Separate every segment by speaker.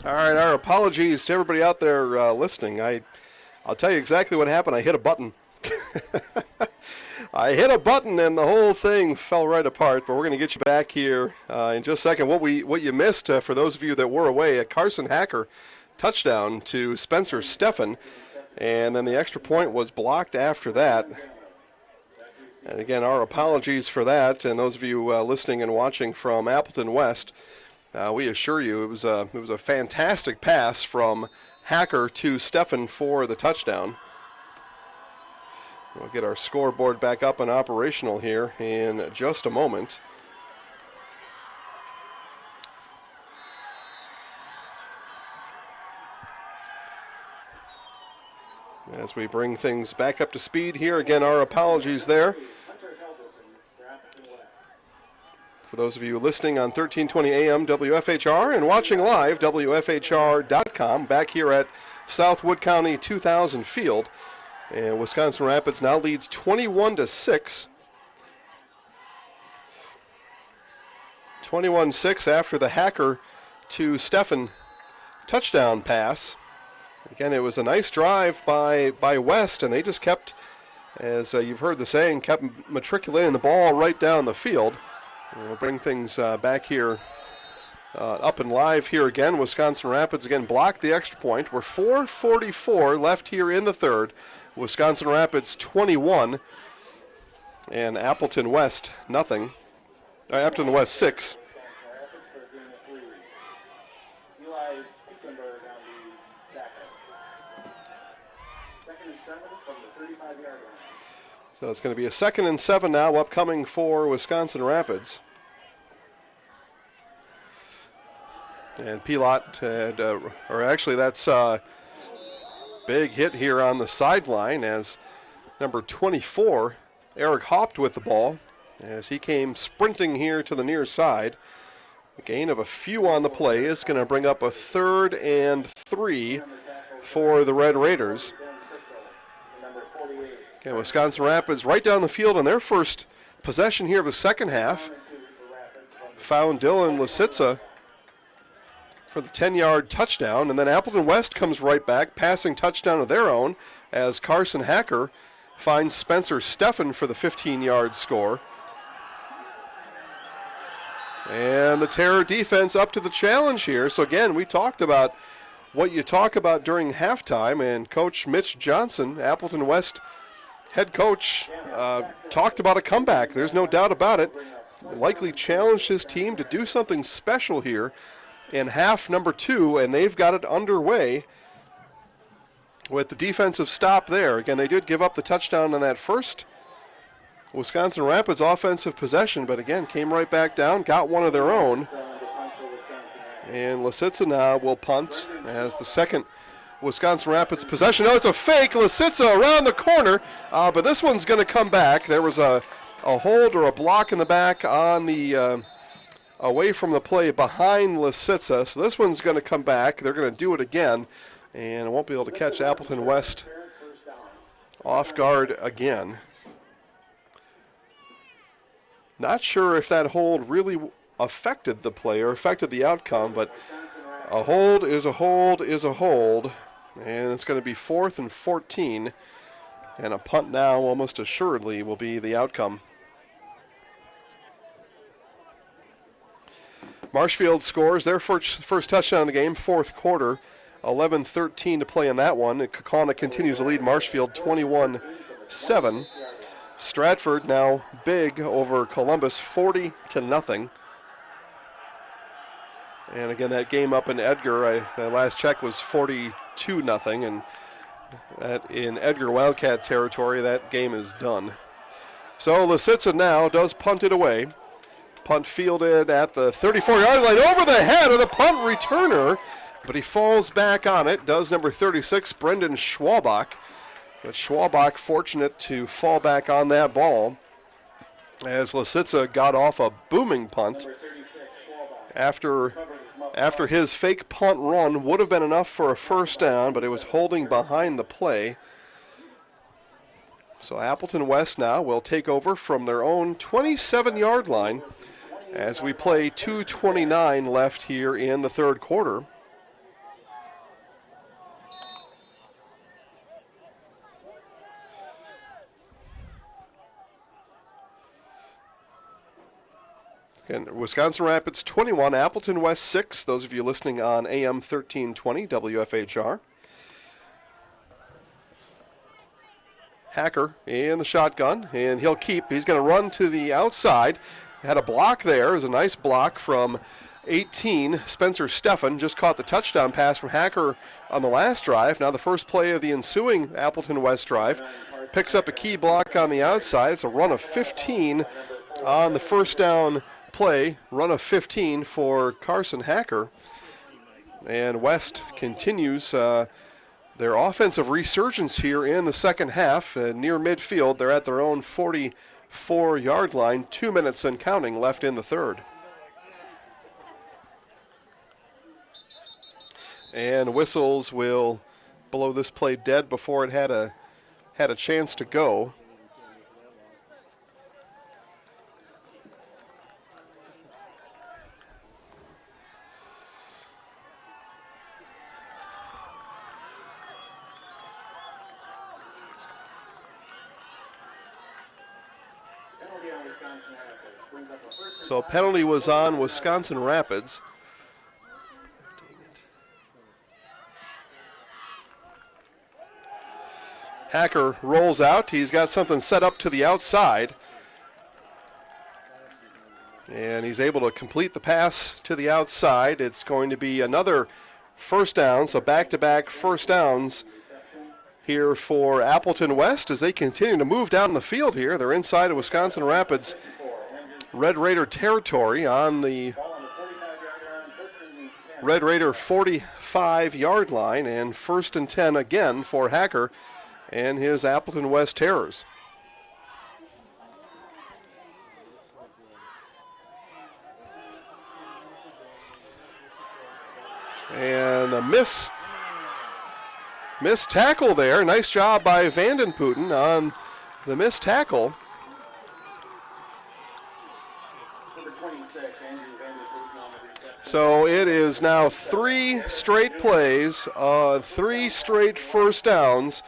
Speaker 1: All right, our apologies to everybody out there listening. I'll tell you exactly what happened. I hit a button. I hit a button and the whole thing fell right apart, but we're going to get you back here in just a second. What you missed, for those of you that were away, a Carson Hacker touchdown to Spencer Steffen, and then the extra point was blocked after that. And again, our apologies for that, and those of you listening and watching from Appleton West, we assure you it was a fantastic pass from Hacker to Steffen for the touchdown. We'll get our scoreboard back up and operational here in just a moment. As we bring things back up to speed here, again, our apologies there. For those of you listening on 1320 AM WFHR and watching live, WFHR.com, back here at South Wood County 2000 Field. And Wisconsin Rapids now leads 21-6. 21-6 after the Hacker to Steffen touchdown pass. Again, it was a nice drive by West, and they just kept, as you've heard the saying, kept matriculating the ball right down the field. And we'll bring things back here up and live here again. Wisconsin Rapids again blocked the extra point. We're 4:44 left here in the third. Wisconsin Rapids 21 and Appleton West nothing. Appleton West 6. So it's going to be a 2nd and 7 now upcoming for Wisconsin Rapids. And Pilot had, or actually that's big hit here on the sideline as number 24, Eric hopped with the ball as he came sprinting here to the near side. A gain of a few on the play is going to bring up a 3rd and 3 for the Red Raiders. Okay, Wisconsin Rapids right down the field on their first possession here of the second half. Found Dylan Lisitsa for the 10-yard touchdown, and then Appleton West comes right back, passing touchdown of their own as Carson Hacker finds Spencer Steffen for the 15-yard score. And the Terror defense up to the challenge here. So again, we talked about what you talk about during halftime, and Coach Mitch Johnson, Appleton West head coach, talked about a comeback. There's no doubt about it. Likely challenged his team to do something special here in half number 2, and they've got it underway with the defensive stop there. Again, they did give up the touchdown on that first Wisconsin Rapids offensive possession, but again, came right back down, got one of their own. And Lisitsa now will punt as the second Wisconsin Rapids possession. No, it's a fake. Lisitsa around the corner, but this one's going to come back. There was a hold or a block in the back on the away from the play behind Lisitsa. So this one's going to come back. They're going to do it again, and won't be able to catch Appleton West off guard again. Not sure if that hold really affected the play or affected the outcome, but a hold is a hold is a hold, and it's going to be 4th and 14, and a punt now almost assuredly will be the outcome. Marshfield scores their first touchdown of the game, 4th quarter, 11-13 to play in that one. Kaukauna continues to lead Marshfield 21-7. Stratford now big over Columbus, 40-0. And again, that game up in Edgar, that last check was 42-0, and that in Edgar Wildcat territory, that game is done. So Lisitsa now does punt it away. Punt fielded at the 34-yard line over the head of the punt returner, but he falls back on it, does number 36, Brendan Schwabach. But Schwabach fortunate to fall back on that ball as Lisitsa got off a booming punt. After his fake punt run would have been enough for a first down, but it was holding behind the play. So Appleton West now will take over from their own 27-yard line as we play 2:29 left here in the third quarter. Again, Wisconsin Rapids 21, Appleton West 6. Those of you listening on AM 1320 WFHR. Hacker in the shotgun, and he'll keep. He's going to run to the outside. Had a block there. It was a nice block from 18. Spencer Steffen just caught the touchdown pass from Hacker on the last drive. Now the first play of the ensuing Appleton West drive. Picks up a key block on the outside. It's a run of 15 on the first down play. Run of 15 for Carson Hacker. And West continues their offensive resurgence here in the second half. Near midfield, they're at their own 44-yard line. 2 minutes and counting left in the third. And whistles will blow this play dead before it had a chance to go. So a penalty was on Wisconsin Rapids. Hacker rolls out. He's got something set up to the outside. And he's able to complete the pass to the outside. It's going to be another first down, so back-to-back first downs here for Appleton West as they continue to move down the field here. They're inside of Wisconsin Rapids Red Raider territory on the Red Raider 45-yard line, and 1st and 10 again for Hacker and his Appleton West Terrors. And a missed tackle there. Nice job by Vandenputten on the missed tackle. So it is now 3 straight plays, 3 straight first downs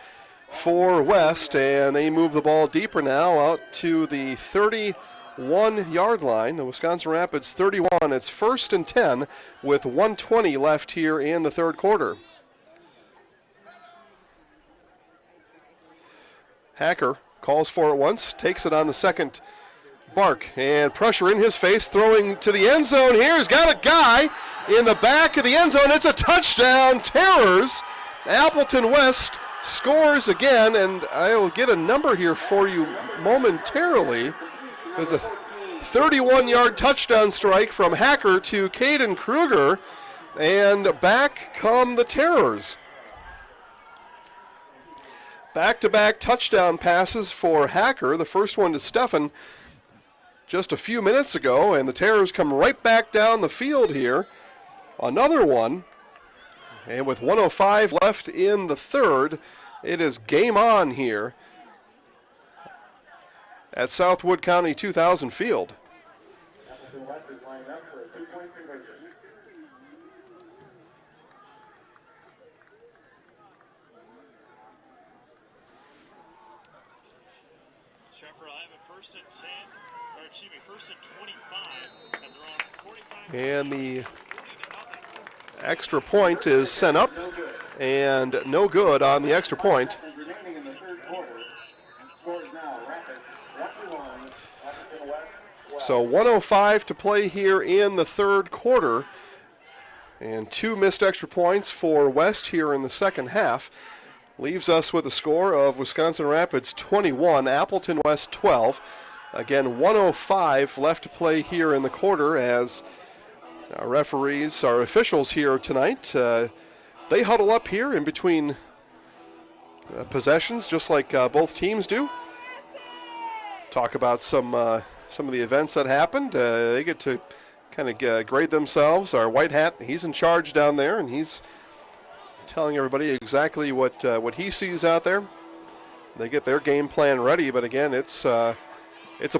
Speaker 1: for West, and they move the ball deeper now out to the 31-yard line. The Wisconsin Rapids 31. It's 1st and 10 with 1:20 left here in the third quarter. Hacker calls for it once, takes it on the second bark, and pressure in his face, throwing to the end zone here. He's got a guy in the back of the end zone. It's a touchdown, Terrors. Appleton West scores again, and I will get a number here for you momentarily. There's a 31-yard touchdown strike from Hacker to Caden Kruger, and back come the Terrors. Back-to-back touchdown passes for Hacker. The first one to Steffen just a few minutes ago, and the Terrors come right back down the field here. Another one, and with 1:05 left in the third, it is game on here at Southwood County 2000 Field. And the extra point is sent up, and no good on the extra point. So 1:05 to play here in the third quarter, and 2 missed extra points for West here in the second half. Leaves us with a score of Wisconsin Rapids 21, Appleton West 12. Again, 1:05 left to play here in the quarter as our referees, our officials here tonight, they huddle up here in between possessions, just like both teams do. Talk about some of the events that happened. They get to kind of grade themselves. Our white hat, he's in charge down there, and he's telling everybody exactly what he sees out there. They get their game plan ready, but again, it's a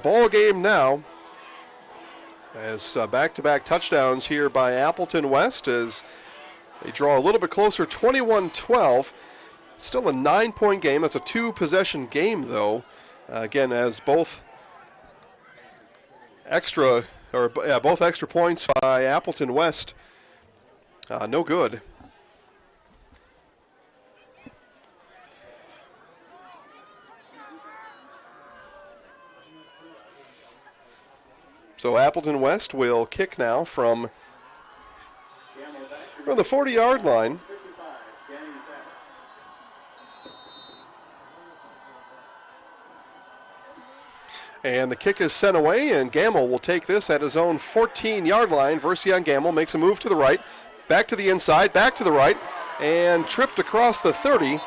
Speaker 1: ball game now. As back-to-back touchdowns here by Appleton West as they draw a little bit closer, 21-12. Still a 9-point game. That's a 2-possession game, though. Again, as both extra both extra points by Appleton West. No good. So Appleton West will kick now from the 40-yard line. And the kick is sent away, and Gamble will take this at his own 14-yard line. Version Gamble makes a move to the right, back to the inside, back to the right, and tripped across the 30.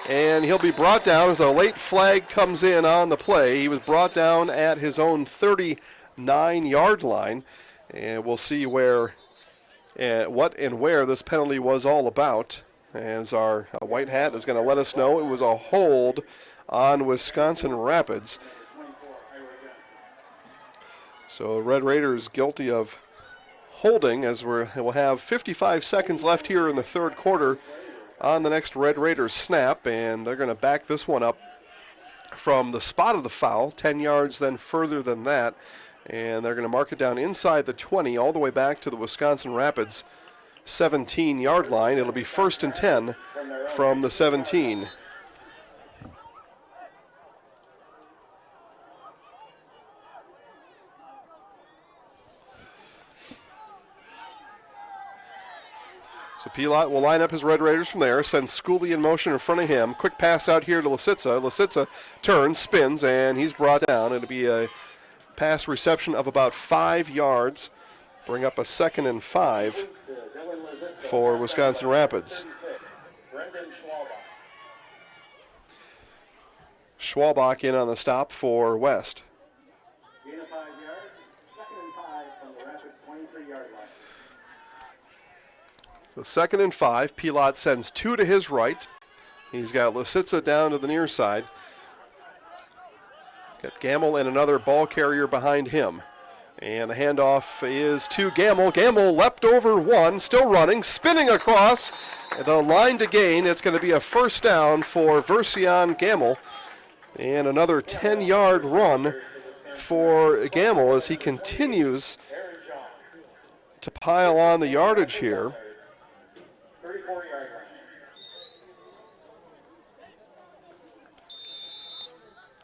Speaker 1: And he'll be brought down as a late flag comes in on the play. He was brought down at his own 39-yard line. And we'll see what and where this penalty was all about, as our white hat is going to let us know it was a hold on Wisconsin Rapids. So Red Raiders guilty of holding, as we'll have 55 seconds left here in the third quarter on the next Red Raiders snap, and they're going to back this one up from the spot of the foul, 10 yards then further than that, and they're going to mark it down inside the 20 all the way back to the Wisconsin Rapids 17-yard line. It'll be 1st and 10 from the 17. So Pilat will line up his Red Raiders from there, sends Schooley in motion in front of him. Quick pass out here to Lisitsa. Lisitsa turns, spins, and he's brought down. It'll be a pass reception of about 5 yards. Bring up a 2nd and 5 for Wisconsin Rapids. Schwalbach in on the stop for West. So 2nd and 5. Pilat sends 2 to his right. He's got Lisitsa down to the near side. Got Gamble and another ball carrier behind him. And the handoff is to Gamble. Gamble leapt over one, still running, spinning across the line to gain. It's going to be a first down for Version Gamble. And another 10-yard run for Gamble as he continues to pile on the yardage here.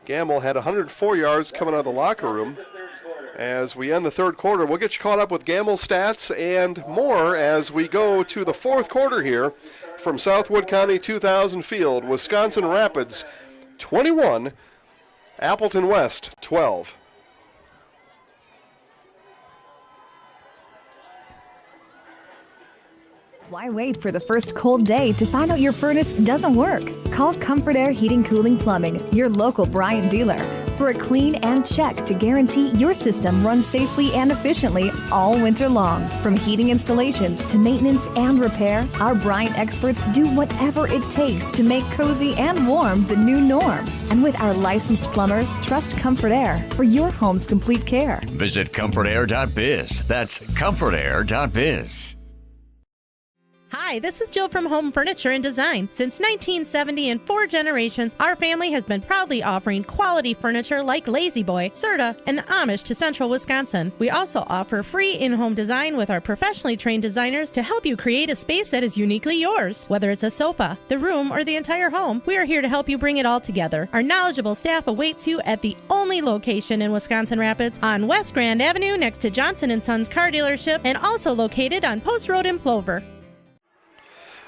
Speaker 1: Gamble had 104 yards coming out of the locker room. As we end the third quarter, we'll get you caught up with Gamble stats and more as we go to the fourth quarter here from Southwood County 2000 Field. Wisconsin Rapids 21, Appleton West 12.
Speaker 2: Why wait for the first cold day to find out your furnace doesn't work? Call Comfort Air Heating Cooling Plumbing, your local Bryant dealer, for a clean and check to guarantee your system runs safely and efficiently all winter long. From heating installations to maintenance and repair, our Bryant experts do whatever it takes to make cozy and warm the new norm. And with our licensed plumbers, trust Comfort Air for your home's complete care.
Speaker 3: Visit comfortair.biz. That's comfortair.biz.
Speaker 4: Hi, this is Jill from Home Furniture and Design. Since 1970 and 4 generations, our family has been proudly offering quality furniture like Lazy Boy, Serta, and the Amish to Central Wisconsin. We also offer free in-home design with our professionally trained designers to help you create a space that is uniquely yours. Whether it's a sofa, the room, or the entire home, we are here to help you bring it all together. Our knowledgeable staff awaits you at the only location in Wisconsin Rapids on West Grand Avenue next to Johnson & Sons Car Dealership, and also located on Post Road in Plover.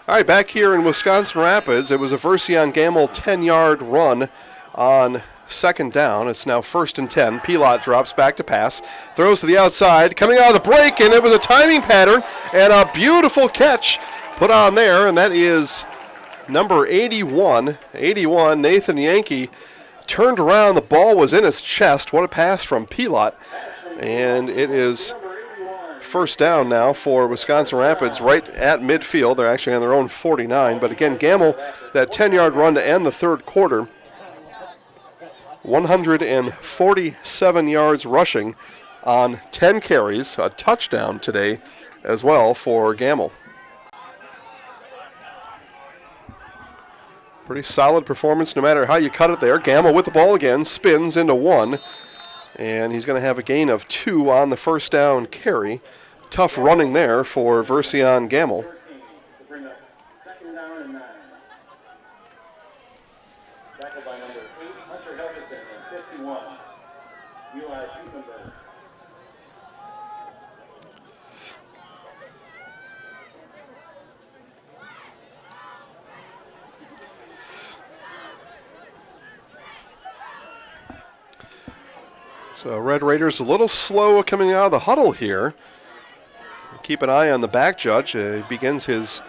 Speaker 1: All right, back here in Wisconsin Rapids, it was a Version Gamble 10-yard run on 2nd down. It's now 1st and 10. Pilat drops back to pass, throws to the outside, coming out of the break, and it was a timing pattern and a beautiful catch put on there, and that is number 81. 81, Nathan Yankee, turned around. The ball was in his chest. What a pass from Pilat, and it is first down now for Wisconsin Rapids right at midfield. They're actually on their own 49. But again, Gamble, that 10-yard run to end the third quarter, 147 yards rushing on 10 carries, a touchdown today as well for Gamble. Pretty solid performance no matter how you cut it there. Gamble with the ball again, spins into one. And he's going to have a gain of 2 on the first down carry. Tough running there for Version Gamble. So Red Raiders a little slow coming out of the huddle here. Keep an eye on the back judge. He begins his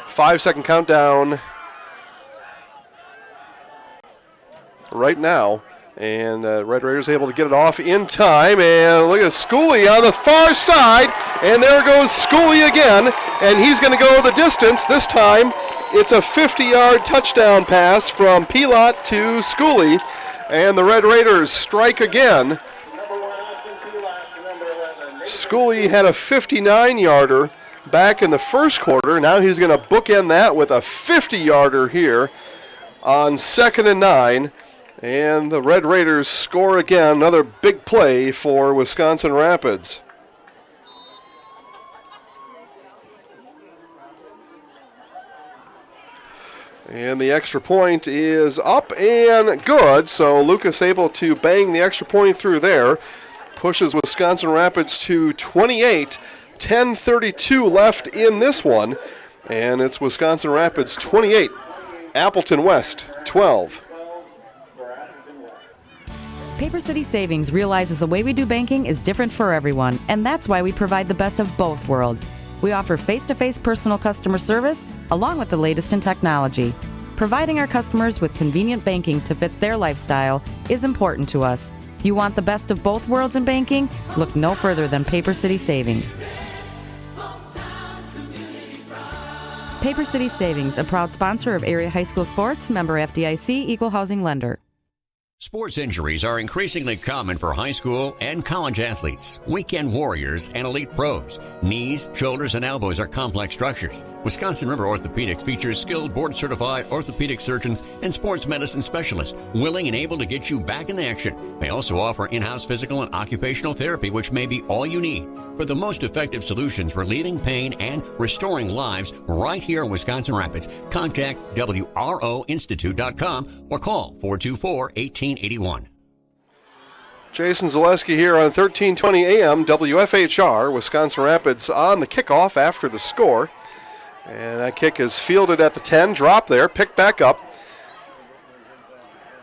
Speaker 1: 5-second countdown right now. And Red Raiders able to get it off in time. And look at Schooley on the far side. And there goes Schooley again. And he's going to go the distance. This time it's a 50-yard touchdown pass from Pilot to Schooley. And the Red Raiders strike again. Schooley had a 59-yarder back in the first quarter. Now he's going to bookend that with a 50-yarder here on 2nd and 9. And the Red Raiders score again. Another big play for Wisconsin Rapids. And the extra point is up and good. So Lucas able to bang the extra point through there. Pushes Wisconsin Rapids to 28. 10:32 left in this one. And it's Wisconsin Rapids 28. Appleton West 12.
Speaker 5: Paper City Savings realizes the way we do banking is different for everyone, and that's why we provide the best of both worlds. We offer face-to-face personal customer service along with the latest in technology. Providing our customers with convenient banking to fit their lifestyle is important to us. You want the best of both worlds in banking? Look no further than Paper City Savings. Paper City Savings, a proud sponsor of area high school sports, member FDIC, equal housing lender.
Speaker 6: Sports injuries are increasingly common for high school and college athletes, weekend warriors, and elite pros. Knees, shoulders, and elbows are complex structures. Wisconsin River Orthopedics features skilled board-certified orthopedic surgeons and sports medicine specialists willing and able to get you back in action. They also offer in-house physical and occupational therapy, which may be all you need. For the most effective solutions relieving pain and restoring lives right here in Wisconsin Rapids, contact WROinstitute.com or call 424-1881.
Speaker 1: Jason Zaleski here on 1320 AM WFHR. Wisconsin Rapids on the kickoff after the score. And that kick is fielded at the 10, drop there, picked back up.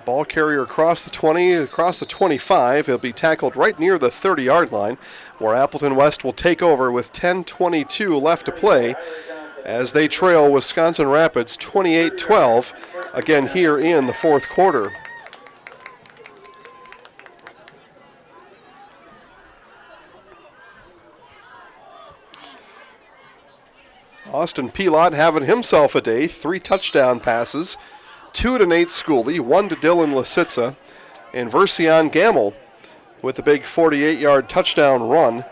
Speaker 1: Ball carrier across the 20, across the 25. He'll be tackled right near the 30-yard line, where Appleton West will take over with 10:22 left to play as they trail Wisconsin Rapids 28-12, again here in the fourth quarter. Austin Pilot having himself a day, 3 touchdown passes, 2 to Nate Schooley, 1 to Dylan Lisitza, and Version Gamble with the big 48-yard touchdown run.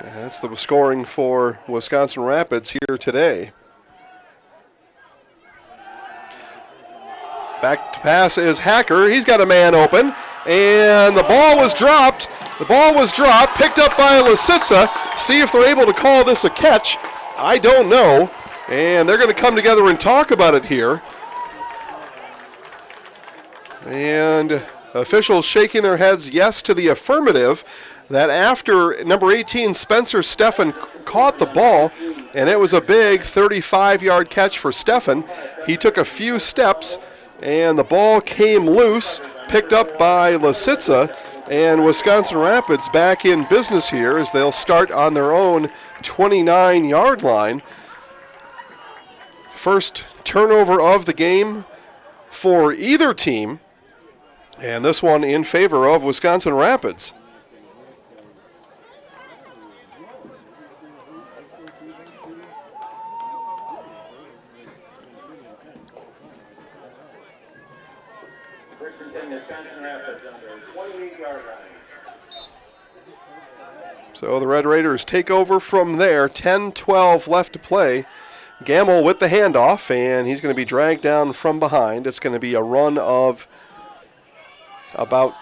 Speaker 1: And that's the scoring for Wisconsin Rapids here today. Back to pass is Hacker. He's got a man open, and the ball was dropped. The ball was dropped, picked up by Lisitza. See if they're able to call this a catch. I don't know. And they're going to come together and talk about it here. And officials shaking their heads yes to the affirmative, that after number 18, Spencer Steffen, caught the ball, and it was a big 35-yard catch for Steffen. He took a few steps, and the ball came loose, picked up by Lisitza, and Wisconsin Rapids back in business here as they'll start on their own 29-yard line. First turnover of the game for either team, and this one in favor of Wisconsin Rapids. So the Red Raiders take over from there. 10-12 left to play. Gamble with the handoff, and he's going to be dragged down from behind. It's going to be a run of about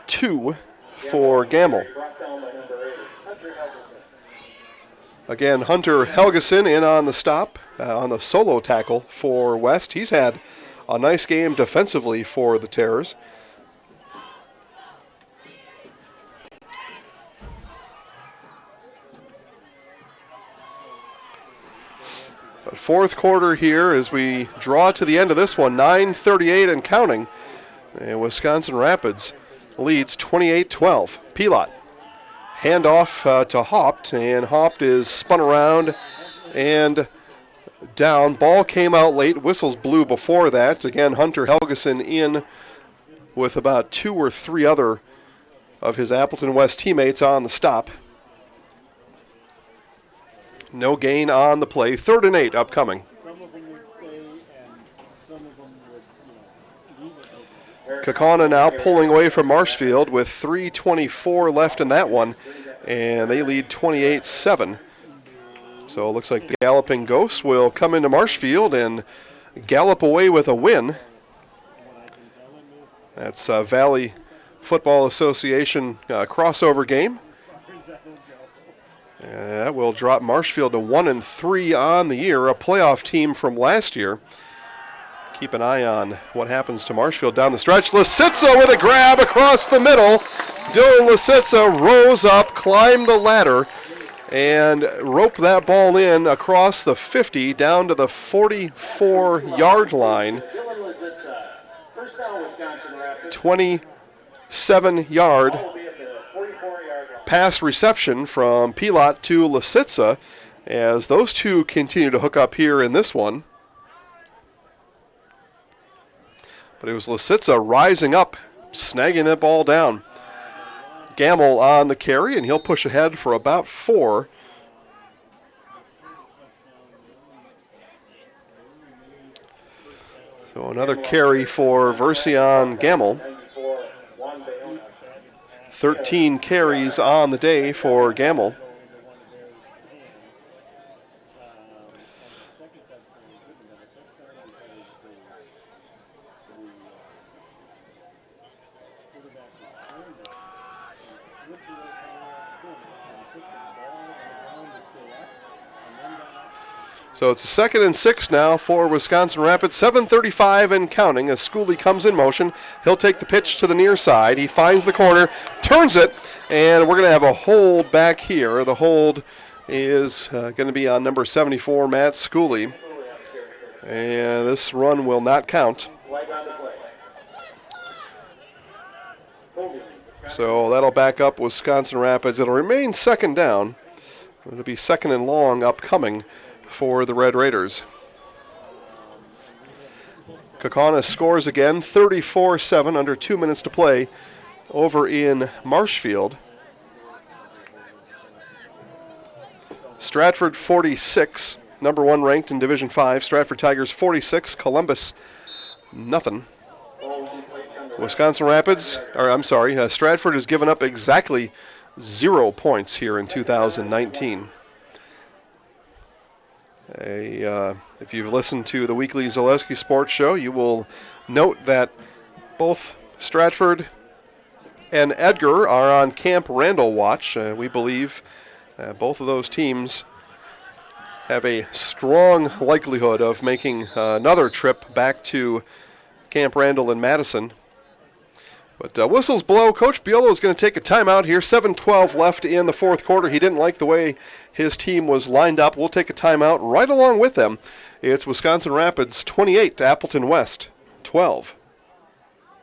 Speaker 1: 2 for Gamble. Again, Hunter Helgeson in on the stop, on the solo tackle for West. He's had a nice game defensively for the Terrors. But fourth quarter here as we draw to the end of this one, 9:38 and counting. And Wisconsin Rapids leads 28-12. Pilat. Handoff to Haupt, and Haupt is spun around and down. Ball came out late. Whistles blew before that. Again, Hunter Helgeson in with about 2 or 3 other of his Appleton West teammates on the stop. No gain on the play. 3rd and 8 upcoming. Kaukauna now pulling away from Marshfield with 3:24 left in that one, and they lead 28-7. So it looks like the Galloping Ghosts will come into Marshfield and gallop away with a win. That's a Valley Football Association crossover game. And that will drop Marshfield to 1-3 on the year, a playoff team from last year. Keep an eye on what happens to Marshfield down the stretch. Lisitsa with a grab across the middle. Dylan Lisitsa rose up, climbed the ladder, and roped that ball in across the 50 down to the 44-yard line. 27-yard pass reception from Pilat to Lisitsa as those two continue to hook up here in this one. But it was Lisitsa rising up, snagging that ball down. Gamble on the carry, and he'll push ahead for about 4. So another carry for Version Gamble. 13 carries on the day for Gamble. So it's a 2nd and 6 now for Wisconsin Rapids. 7:35 and counting as Schooley comes in motion. He'll take the pitch to the near side. He finds the corner, turns it, and we're going to have a hold back here. The hold is going to be on number 74, Matt Schooley. And this run will not count. So that'll back up Wisconsin Rapids. It'll remain 2nd down. It'll be 2nd and long upcoming for the Red Raiders. Kaukauna scores again, 34-7, under 2 minutes to play over in Marshfield. Stratford 46, number 1 ranked in Division 5. Stratford Tigers 46, Columbus nothing. Stratford has given up exactly 0 points here in 2019. If you've listened to the weekly Zaleski Sports Show, you will note that both Stratford and Edgar are on Camp Randall watch. We believe both of those teams have a strong likelihood of making another trip back to Camp Randall in Madison. But whistles blow. Coach Biolo is going to take a timeout here. 7:12 left in the fourth quarter. He didn't like the way his team was lined up. We'll take a timeout right along with them. It's Wisconsin Rapids 28 to Appleton West 12.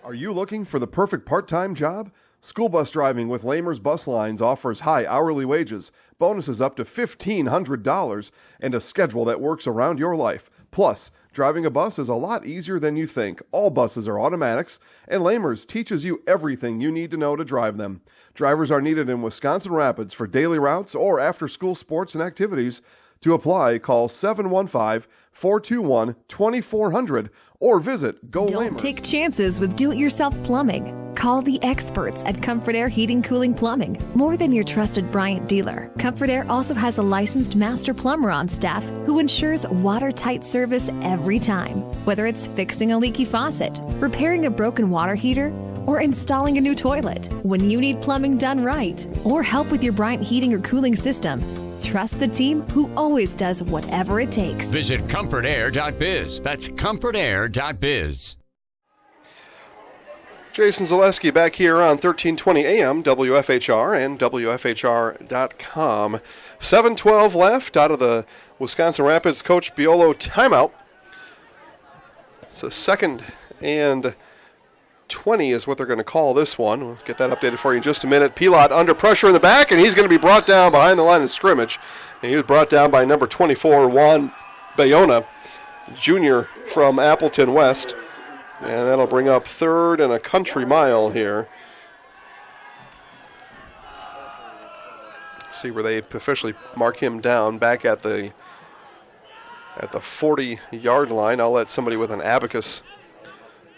Speaker 7: Are you looking for the perfect part-time job? School bus driving with Lamers Bus Lines offers high hourly wages, bonuses up to $1,500, and a schedule that works around your life. Plus, driving a bus is a lot easier than you think. All buses are automatics, and Lamers teaches you everything you need to know to drive them. Drivers are needed in Wisconsin Rapids for daily routes or after-school sports and activities. To apply, call 715-421-2400 or visit GoLamers.
Speaker 2: Don't take chances with do-it-yourself plumbing. Call the experts at Comfort Air Heating Cooling Plumbing. More than your trusted Bryant dealer, Comfort Air also has a licensed master plumber on staff who ensures watertight service every time. Whether it's fixing a leaky faucet, repairing a broken water heater, or installing a new toilet. When you need plumbing done right or help with your Bryant heating or cooling system, trust the team who always does whatever it takes.
Speaker 3: Visit comfortair.biz. That's comfortair.biz.
Speaker 1: Jason Zaleski back here on 1320 AM, WFHR and WFHR.com. 7:12 left out of the Wisconsin Rapids Coach Biolo timeout. It's a 2nd and 20 is what they're going to call this one. We'll get that updated for you in just a minute. Pilot under pressure in the back, and he's going to be brought down behind the line of scrimmage. And he was brought down by number 24, Juan Bayona, junior from Appleton West. And that'll bring up 3rd and a country mile here. See where they officially mark him down back at the 40-yard line. I'll let somebody with an abacus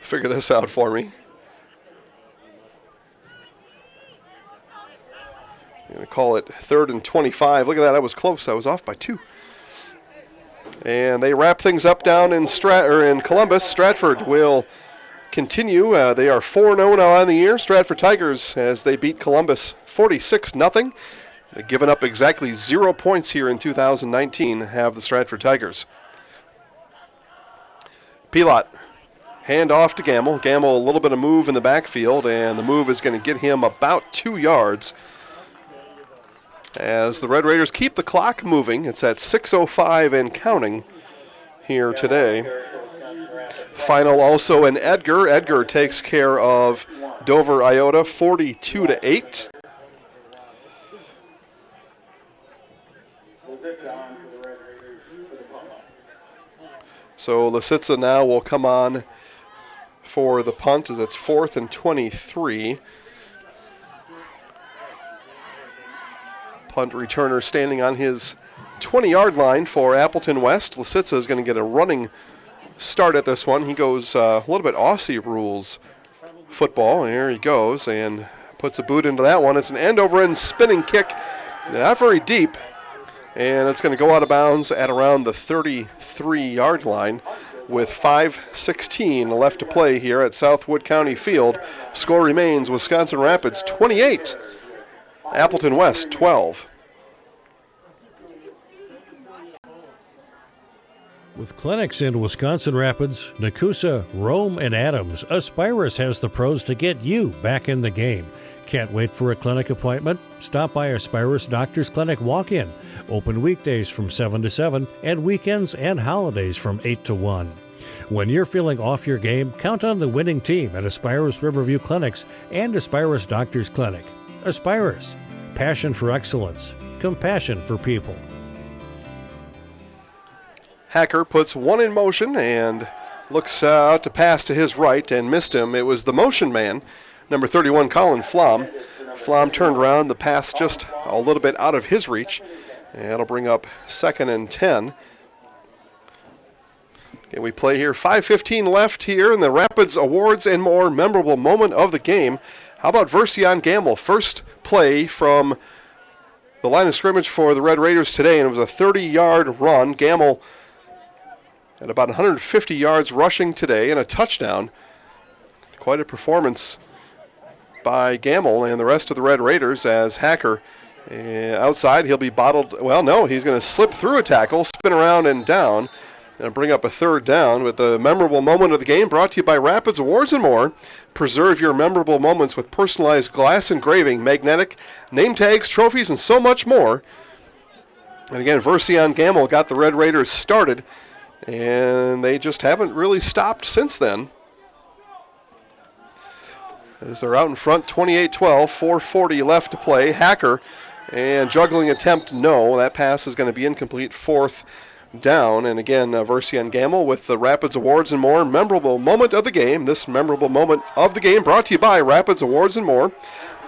Speaker 1: figure this out for me. I'm going to call it 3rd and 25. Look at that. I was close. I was off by 2. And they wrap things up down in Columbus. Stratford will continue. They are 4-0 now on the year. Stratford Tigers, as they beat Columbus 46-0. They've given up exactly 0 points here in 2019, have the Stratford Tigers. Pilot, hand off to Gamble. Gamble, a little bit of move in the backfield, and the move is going to get him about 2 yards. As the Red Raiders keep the clock moving, it's at 6:05 and counting here today. Final also in Edgar. Edgar takes care of Dover Iota 42-8. So Lisitsa now will come on for the punt as it's 4th and 23. Punt returner standing on his 20-yard line for Appleton West. Lisitsa is going to get a running start at this one. He goes a little bit Aussie rules football. And here he goes and puts a boot into that one. It's an end-over-end spinning kick, not very deep, and it's going to go out of bounds at around the 33-yard line with 5:16 left to play here at Southwood County Field. Score remains Wisconsin Rapids 28, Appleton West 12.
Speaker 8: With clinics in Wisconsin Rapids, Nakusa, Rome, and Adams, Aspirus has the pros to get you back in the game. Can't wait for a clinic appointment? Stop by Aspirus Doctors Clinic Walk-In. Open weekdays from 7 to 7 and weekends and holidays from 8 to 1. When you're feeling off your game, count on the winning team at Aspirus Riverview Clinics and Aspirus Doctors Clinic. Aspirus, passion for excellence, compassion for people.
Speaker 1: Hacker puts one in motion and looks out to pass to his right and missed him. It was the motion man, number 31, Colin Flom. Flom turned around, the pass just a little bit out of his reach. And it'll bring up 2nd and 10. Okay, we play here, 5:15 left here in the Rapids Awards and More memorable moment of the game. How about Version Gamble? First play from the line of scrimmage for the Red Raiders today, and it was a 30-yard run. Gamble at about 150 yards rushing today and a touchdown. Quite a performance by Gamble and the rest of the Red Raiders as Hacker outside. He'll be bottled. Well, no, he's going to slip through a tackle, spin around and down, and bring up a 3rd down with the memorable moment of the game brought to you by Rapids Awards and More. Preserve your memorable moments with personalized glass engraving, magnetic, name tags, trophies, and so much more. And again, Version Gamble got the Red Raiders started, and they just haven't really stopped since then. As they're out in front, 28-12, 4:40 left to play. Hacker, and juggling attempt, no. That pass is going to be incomplete, 4th down. And again, Version Gamble with the Rapids Awards and More memorable moment of the game. This memorable moment of the game brought to you by Rapids Awards and More.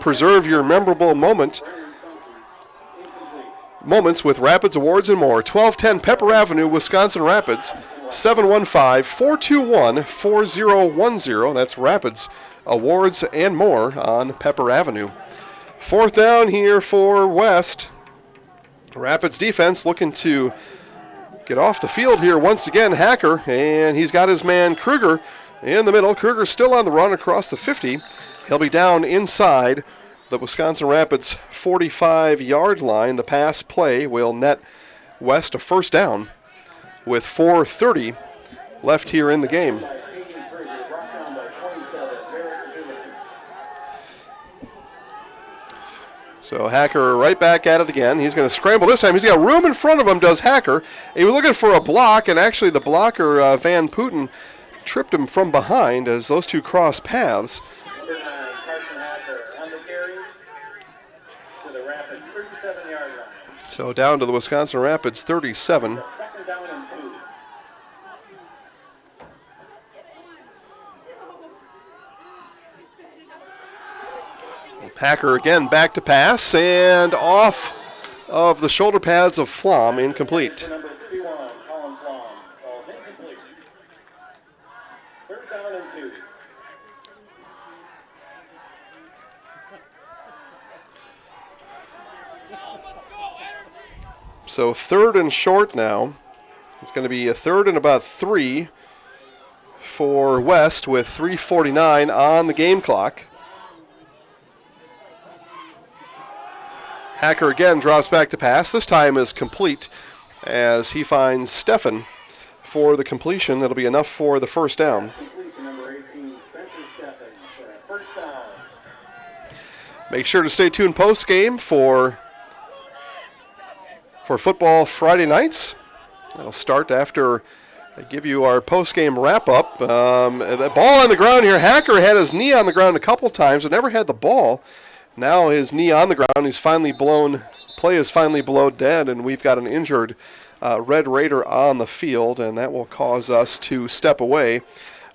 Speaker 1: Preserve your memorable moments with Rapids Awards and More. 1210 Pepper Avenue, Wisconsin Rapids. 715-421-4010. That's Rapids Awards and More on Pepper Avenue. 4th down here for West. Rapids defense looking to get off the field here once again. Hacker, and he's got his man Kruger In the middle, Kruger still on the run across the 50. He'll be down inside the Wisconsin Rapids 45-yard line. The pass play will net West a first down with 4:30 left here in the game. So Hacker right back at it again. He's going to scramble this time. He's got room in front of him, does Hacker. He was looking for a block, and actually the blocker, Van Putten, tripped him from behind as those two cross paths. So down to the Wisconsin Rapids 37. Hacker again back to pass and off of the shoulder pads of Flom, incomplete. So third and short now. It's going to be a third and about 3 for West with 3:49 on the game clock. Hacker again drops back to pass. This time is complete as he finds Steffen for the completion. That'll be enough for the first down. Make sure to stay tuned post game for football Friday nights. That'll start after I give you our post-game wrap-up. The ball on the ground here. Hacker had his knee on the ground a couple times, but never had the ball. Now his knee on the ground. He's finally blown. Play is finally blown dead, and we've got an injured Red Raider on the field, and that will cause us to step away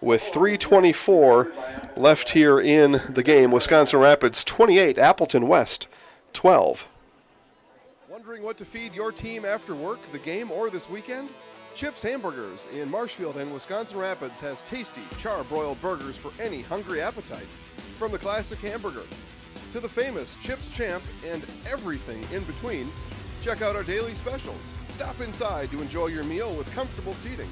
Speaker 1: with 3:24 left here in the game. Wisconsin Rapids 28, Appleton West 12. Wondering what to feed your team after work, the game, or this weekend? Chips Hamburgers in Marshfield and Wisconsin Rapids has tasty, char-broiled burgers for any hungry appetite. From the classic hamburger to the famous Chips Champ and everything in between, check out our daily specials. Stop inside to enjoy your meal with comfortable seating.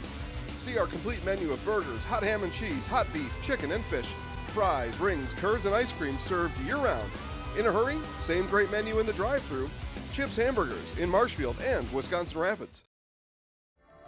Speaker 1: See our complete menu of burgers, hot ham and cheese, hot beef, chicken and fish, fries, rings, curds, and ice cream served year-round. In a hurry? Same great menu in the drive-thru. Chips Hamburgers in Marshfield and Wisconsin Rapids.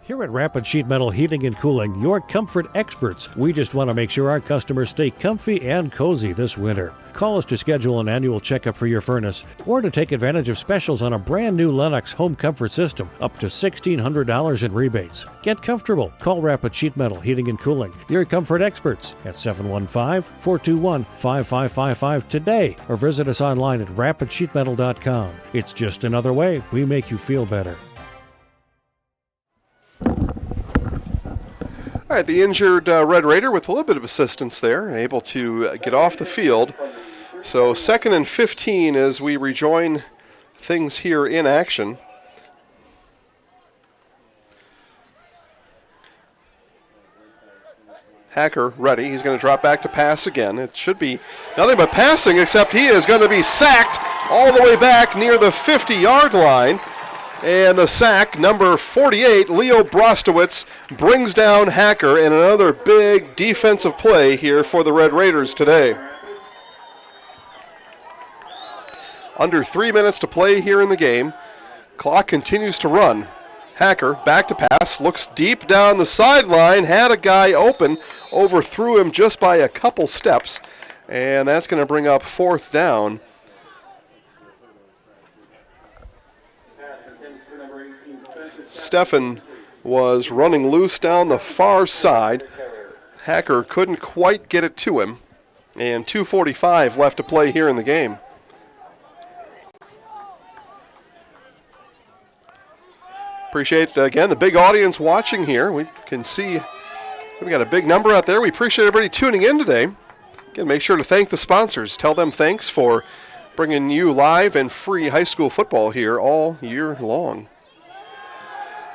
Speaker 8: Here at Rapid Sheet Metal Heating and Cooling, your comfort experts. We just want to make sure our customers stay comfy and cozy this winter. Call us to schedule an annual checkup for your furnace or to take advantage of specials on a brand new Lennox home comfort system, up to $1,600 in rebates. Get comfortable. Call Rapid Sheet Metal Heating and Cooling, your comfort experts, at 715-421-5555 today, or visit us online at rapidsheetmetal.com. It's just another way we make you feel better.
Speaker 1: All right, the injured Red Raider with a little bit of assistance there, able to get off the field. So 2nd and 15 as we rejoin things here in action. Hacker ready. He's going to drop back to pass again. It should be nothing but passing, except he is going to be sacked all the way back near the 50-yard line. And the sack, number 48, Leo Brostowitz, brings down Hacker, and another big defensive play here for the Red Raiders today. Under 3 minutes to play here in the game. Clock continues to run. Hacker, back to pass, looks deep down the sideline, had a guy open, overthrew him just by a couple steps, and that's going to bring up 4th down. Steffen was running loose down the far side. Hacker couldn't quite get it to him. And 2:45 left to play here in the game. Appreciate, again, the big audience watching here. We can see we got a big number out there. We appreciate everybody tuning in today. Again, make sure to thank the sponsors. Tell them thanks for bringing you live and free high school football here all year long.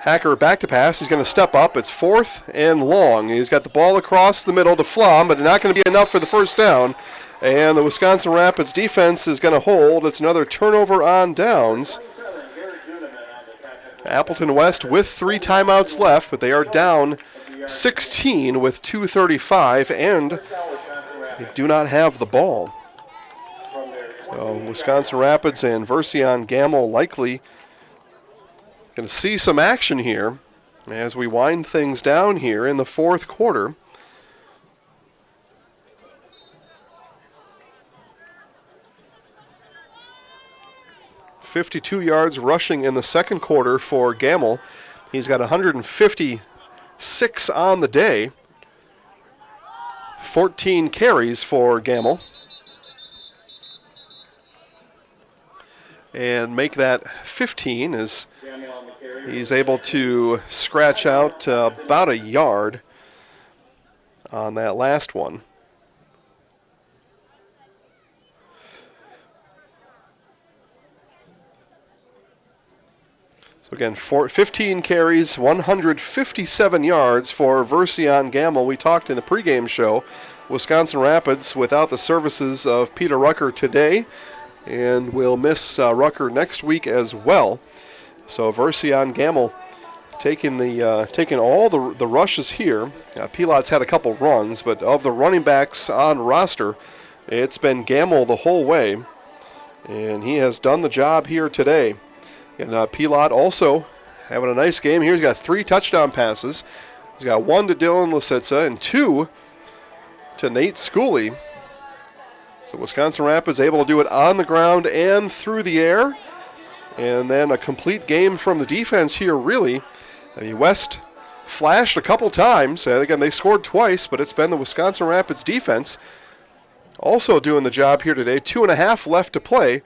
Speaker 1: Hacker back to pass. He's going to step up. It's 4th and long. He's got the ball across the middle to Flom, but not going to be enough for the first down. And the Wisconsin Rapids defense is going to hold. It's another turnover on downs. Appleton West with 3 timeouts left, but they are down 16 with 2:35, and they do not have the ball. So Wisconsin Rapids and Version Gamble likely going to see some action here as we wind things down here in the fourth quarter. .52 yards rushing in the second quarter for Gamble. He's got 156 on the day. 14 carries for Gamble. And make that 15 as he's able to scratch out about a yard on that last one. So again, 15 carries, 157 yards for Version Gamble. We talked in the pregame show, Wisconsin Rapids without the services of Peter Rucker today, and will miss Rucker next week as well. So Version Gamble taking all the rushes here. Pilat's had a couple runs, but of the running backs on roster, it's been Gamble the whole way, and he has done the job here today. And Pilat also having a nice game here. He's got 3 touchdown passes. He's got 1 to Dylan Lisitza and 2 to Nate Schooley. So Wisconsin Rapids able to do it on the ground and through the air. And then a complete game from the defense here, really. I mean, West flashed a couple times. Again, they scored twice, but it's been the Wisconsin Rapids defense also doing the job here today. 2.5 left to play.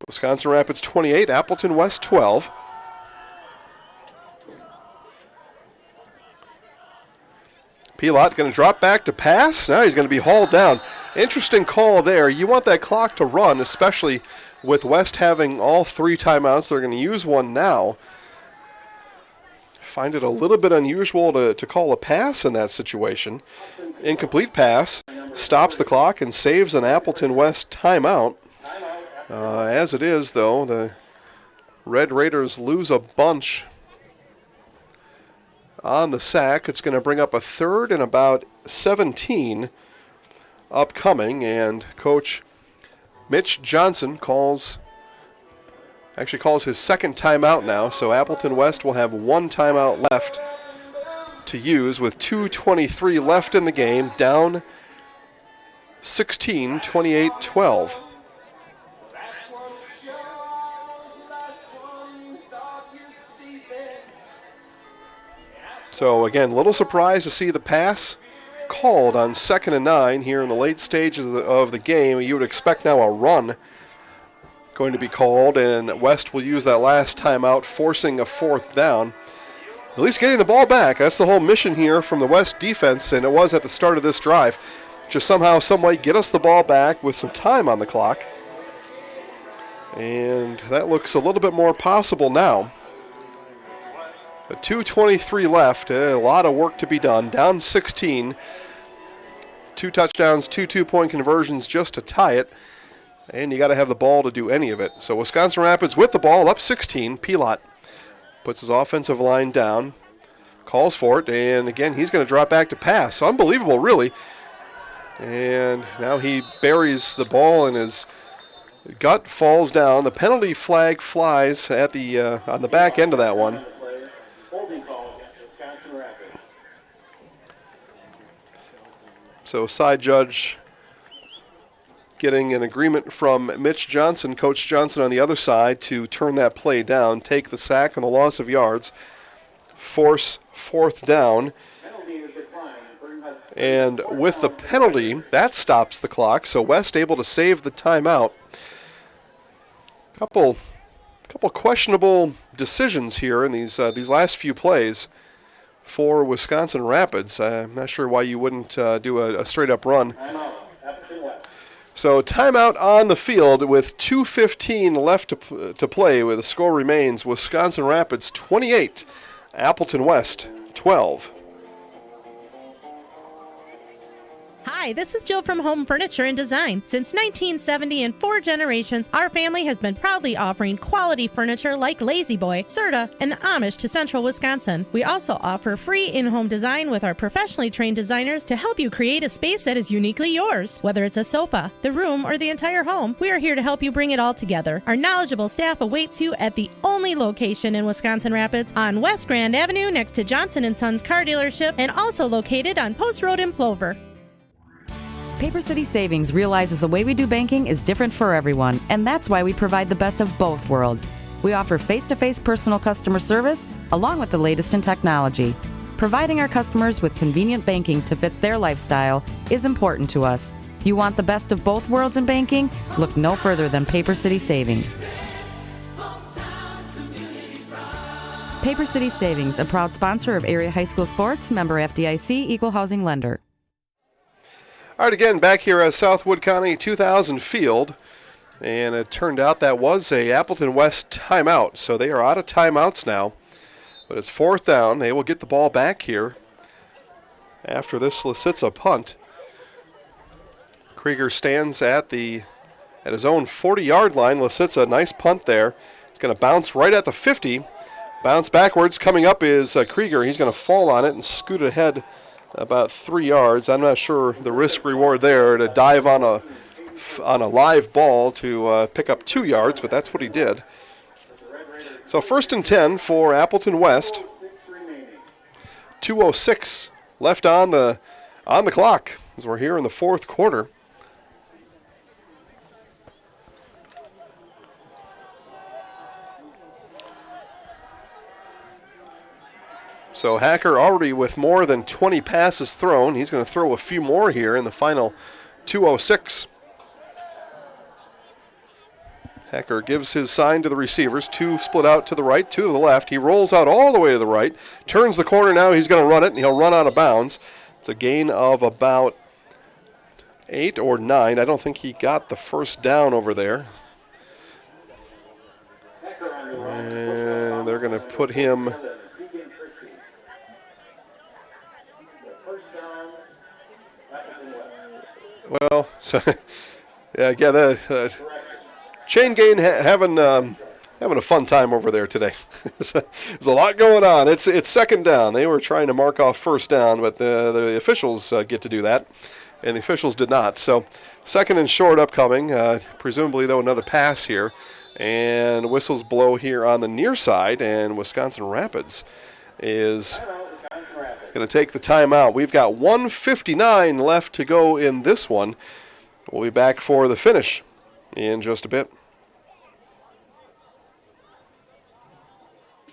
Speaker 1: Wisconsin Rapids 28, Appleton West 12. Pilat going to drop back to pass. Now he's going to be hauled down. Interesting call there. You want that clock to run, especially with West having all 3 timeouts. They're going to use one now. Find it a little bit unusual to call a pass in that situation. Incomplete pass. Stops the clock and saves an Appleton West timeout. As it is, though, the Red Raiders lose a bunch on the sack. It's going to bring up a 3rd and about 17 upcoming, and Coach Mitch Johnson calls his second timeout now, so Appleton West will have 1 timeout left to use with 2:23 left in the game, down 16, 28-12. So again, little surprised to see the pass called on 2nd and 9 here in the late stages of the game. You would expect now a run going to be called, and West will use that last timeout, forcing a 4th down. At least getting the ball back. That's the whole mission here from the West defense, and it was at the start of this drive. Just somehow, some way, get us the ball back with some time on the clock. And that looks a little bit more possible now. 2:23 left, a lot of work to be done. Down 16, 2 touchdowns, 2 two-point conversions just to tie it, and you got to have the ball to do any of it. So Wisconsin Rapids with the ball, up 16. Pilat puts his offensive line down, calls for it, and again, he's going to drop back to pass. Unbelievable, really. And now he buries the ball in his gut, falls down. The penalty flag flies at the on the back end of that one. So side judge getting an agreement from Mitch Johnson, Coach Johnson on the other side, to turn that play down, take the sack and the loss of yards, force 4th down. And with the penalty, that stops the clock, so West able to save the timeout. Couple questionable decisions here in these last few plays for Wisconsin Rapids. I'm not sure why you wouldn't do a straight-up run. So timeout on the field with 2:15 left to play, where the score remains Wisconsin Rapids 28, Appleton West 12.
Speaker 4: Hi, this is Jill from Home Furniture and Design. Since 1970 and 4 generations, our family has been proudly offering quality furniture like Lazy Boy, Serta, and the Amish to Central Wisconsin. We also offer free in-home design with our professionally trained designers to help you create a space that is uniquely yours. Whether it's a sofa, the room, or the entire home, we are here to help you bring it all together. Our knowledgeable staff awaits you at the only location in Wisconsin Rapids on West Grand Avenue next to Johnson & Sons Car Dealership and also located on Post Road in Plover.
Speaker 5: Paper City Savings realizes the way we do banking is different for everyone, and that's why we provide the best of both worlds. We offer face-to-face personal customer service along with the latest in technology. Providing our customers with convenient banking to fit their lifestyle is important to us. You want the best of both worlds in banking? Look no further than Paper City Savings. Paper City Savings, a proud sponsor of area high school sports, member FDIC, equal housing lender.
Speaker 1: All right, again, back here at Southwood County 2000 Field, and it turned out that was a Appleton West timeout, so they are out of timeouts now, but it's 4th down. They will get the ball back here after this Lisitsa punt. Krieger stands at his own 40-yard line. Lisitsa, nice punt there. It's going to bounce right at the 50, bounce backwards. Coming up is Krieger. He's going to fall on it and scoot ahead about 3 yards. I'm not sure the risk reward there to dive on a live ball to pick up 2 yards, but that's what he did. So 1st and 10 for Appleton West. 2:06 left on the clock as we're here in the 4th quarter. So Hacker already with more than 20 passes thrown. He's going to throw a few more here in the final 2:06. Hacker gives his sign to the receivers. 2 split out to the right, 2 to the left. He rolls out all the way to the right, turns the corner now. He's going to run it, and he'll run out of bounds. It's a gain of about 8 or 9. I don't think he got the first down over there. And they're going to put him... Well, so yeah, the chain gain having a fun time over there today. There's a lot going on. It's 2nd down. They were trying to mark off 1st down, but the officials get to do that, and the officials did not. So 2nd and short upcoming. Presumably, though, another pass here, and whistles blow here on the near side, and Wisconsin Rapids is going to take the timeout. We've got 1:59 left to go in this one. We'll be back for the finish in just a bit.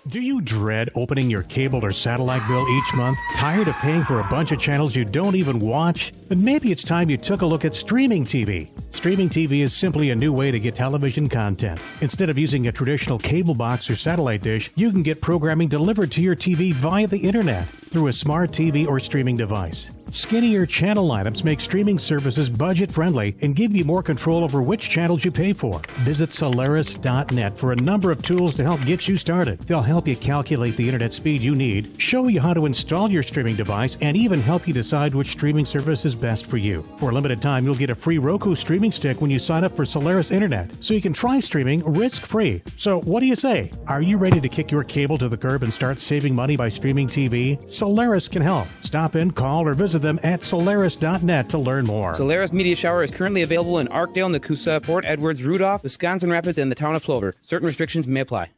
Speaker 9: Do you dread opening your cable or satellite bill each month? Tired of paying for a bunch of channels you don't even watch? Then maybe it's time you took a look at streaming TV. Streaming TV is simply a new way to get television content. Instead of using a traditional cable box or satellite dish, you can get programming delivered to your TV via the internet through a smart TV or streaming device. Skinnier channel lineups make streaming services budget-friendly and give you more control over which channels you pay for. Visit Solaris.net for a number of tools to help get you started. They'll help you calculate the internet speed you need, show you how to install your streaming device, and even help you decide which streaming service is best for you. For a limited time, you'll get a free Roku streaming stick when you sign up for Solaris Internet, so you can try streaming risk-free. So what do you say? Are you ready to kick your cable to the curb and start saving money by streaming TV? Solaris can help. Stop in, call, or visit them at Solaris.net to learn more.
Speaker 10: Solaris Media Shower is currently available in Arkdale, Nakusa, Port Edwards, Rudolph, Wisconsin Rapids, and the town of Plover. Certain restrictions may apply.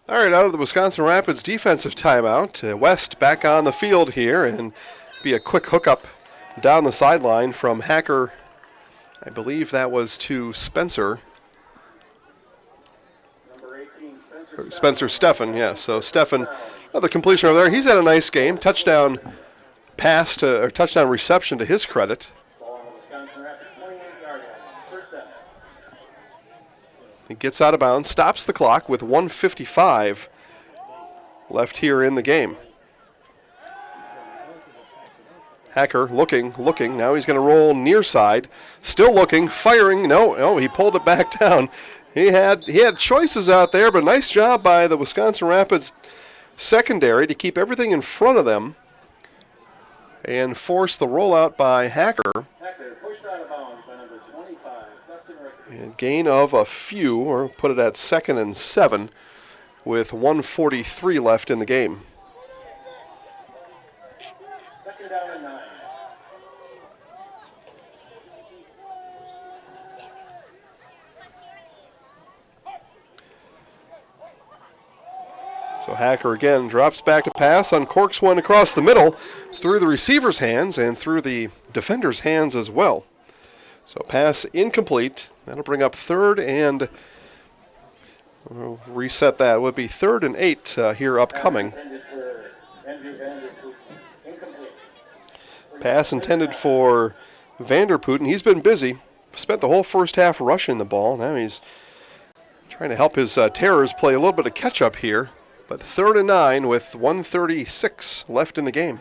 Speaker 1: All right, out of the Wisconsin Rapids defensive timeout, West back on the field here, and be a quick hookup down the sideline from Hacker. I believe that was to Spencer. Spencer Steffen, yeah. So Steffen, the completion over there. He's had a nice game. Touchdown pass or touchdown reception to his credit. He gets out of bounds, stops the clock with 1:55 left here in the game. Hacker looking. Now he's going to roll near side. Still looking, firing. No, he pulled it back down. He had choices out there, but nice job by the Wisconsin Rapids secondary to keep everything in front of them. and forced the rollout by Hacker. And gain of a few, or put it at 2nd and 7, with 1:43 left in the game. So Hacker again drops back to pass, uncorks one across the middle through the receiver's hands and through the defender's hands as well. So pass incomplete. That'll bring up 3rd and we'll reset that. It would be 3rd and 8 here upcoming. Pass intended for Vanderputten. He's been busy. Spent the whole first half rushing the ball. Now he's trying to help his Terrors play a little bit of catch up here. But 3rd and 9 with 1:36 left in the game.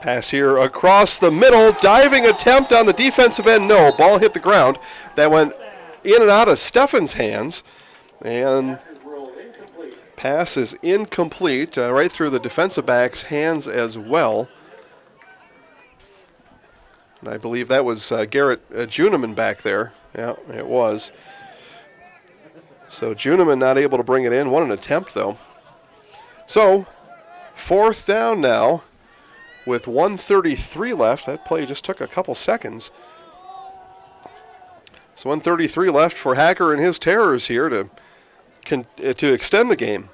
Speaker 1: Pass here across the middle. Diving attempt on the defensive end. No, ball hit the ground. That went in and out of Steffen's hands. And pass is incomplete right through the defensive back's hands as well. And I believe that was Garrett Juneman back there. Yeah, it was. So Juneman not able to bring it in. What an attempt, though. So 4th down now with 1:33 left. That play just took a couple seconds. So 1:33 left for Hacker and his Terrors here to extend the game.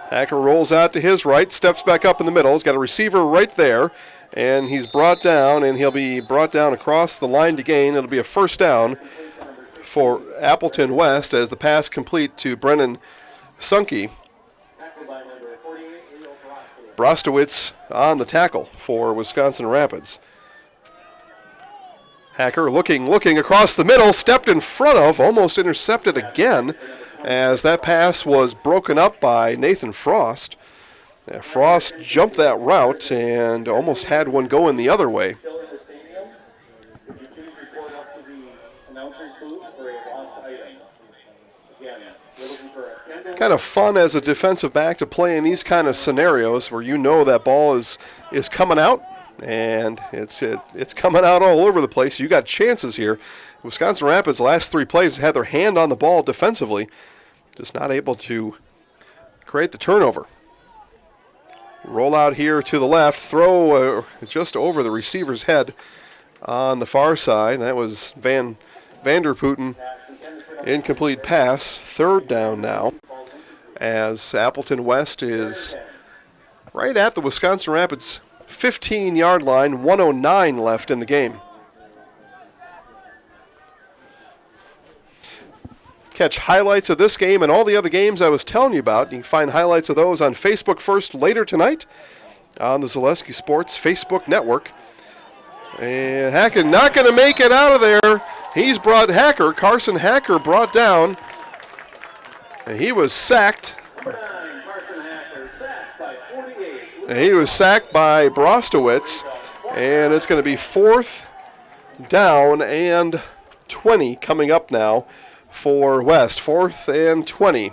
Speaker 1: Hacker rolls out to his right, steps back up in the middle. He's got a receiver right there, and he's brought down, and he'll be brought down across the line to gain. It'll be a 1st down for Appleton West as the pass complete to Brennan Sunke. Brostowitz on the tackle for Wisconsin Rapids. Hacker looking across the middle, stepped in front of, almost intercepted again as that pass was broken up by Nathan Frost. Frost jumped that route and almost had one going the other way. Kind of fun as a defensive back to play in these kind of scenarios where you know that ball is coming out, and it's coming out all over the place. You got chances here. Wisconsin Rapids' last 3 plays had their hand on the ball defensively, just not able to create the turnover. Roll out here to the left, throw just over the receiver's head on the far side. That was Vanderputten. Incomplete pass, 3rd down now, as Appleton West is right at the Wisconsin Rapids 15-yard line, 1:09 left in the game. Catch highlights of this game and all the other games I was telling you about. You can find highlights of those on Facebook first later tonight on the Zaleski Sports Facebook network. And Hacker not going to make it out of there. He's brought Carson Hacker brought down. And he was sacked. And he was sacked by Brostowitz. And it's going to be 4th down and 20 coming up now for West. 4th and 20.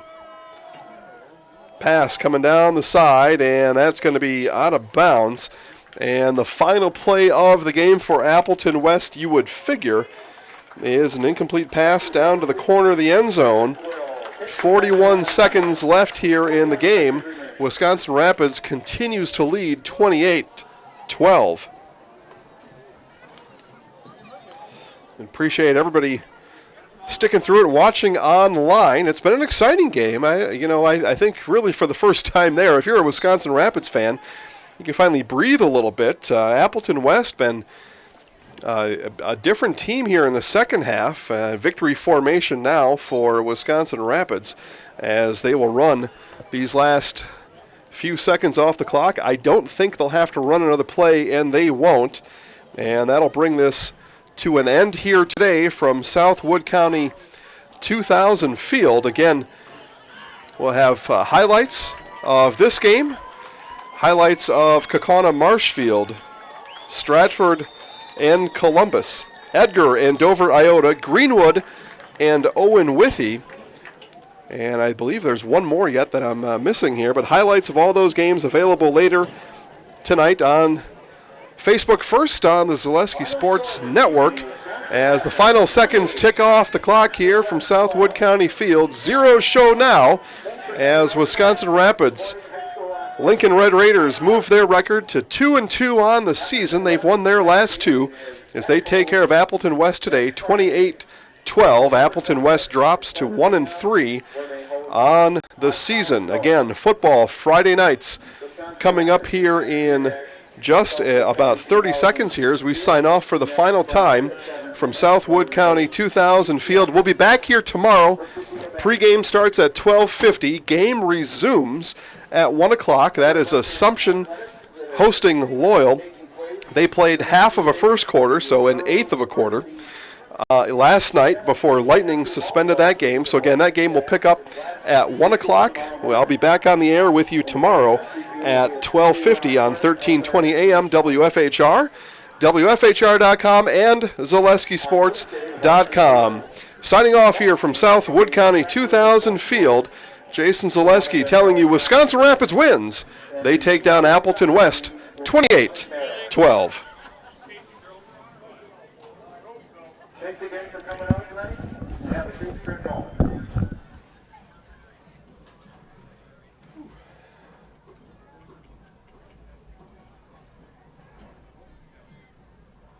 Speaker 1: Pass coming down the side, and that's going to be out of bounds. And the final play of the game for Appleton West, you would figure, is an incomplete pass down to the corner of the end zone. 41 seconds left here in the game. Wisconsin Rapids continues to lead 28-12. Appreciate everybody sticking through it, watching online. It's been an exciting game. I think really for the first time there, if you're a Wisconsin Rapids fan, you can finally breathe a little bit. Appleton West been a different team here in the second half. Victory formation now for Wisconsin Rapids as they will run these last few seconds off the clock. I don't think they'll have to run another play, and they won't. And that'll bring this to an end here today from South Wood County 2000 Field. Again, we'll have highlights of this game, highlights of Kaukauna Marshfield, Stratford and Columbus, Edgar and Dover Iota, Greenwood and Owen Withy, And I believe there's one more yet that I'm missing here, but highlights of all those games available later tonight on Facebook, first on the Zaleski Sports Network, as the final seconds tick off the clock here from Southwood County Field. 0 show now as Wisconsin Rapids Lincoln Red Raiders move their record to 2-2 on the season. They've won their last 2 as they take care of Appleton West today, 28-12. Appleton West drops to 1-3 on the season. Again, football Friday nights coming up here in just about 30 seconds here as we sign off for the final time from Southwood County 2000 Field. We'll be back here tomorrow. Pre-game starts at 12:50. Game resumes at 1 o'clock. That is Assumption hosting Loyal. They played half of a first quarter, so an eighth of a quarter, last night before Lightning suspended that game. So again, that game will pick up at 1 o'clock. Well, I'll be back on the air with you tomorrow at 12:50 on 1320 AM WFHR, WFHR.com, and ZaleskiSports.com. Signing off here from Southwood County 2000 Field, Jason Zaleski telling you Wisconsin Rapids wins. They take down Appleton West 28-12.
Speaker 11: Thanks again for coming out tonight. Have a good trip home.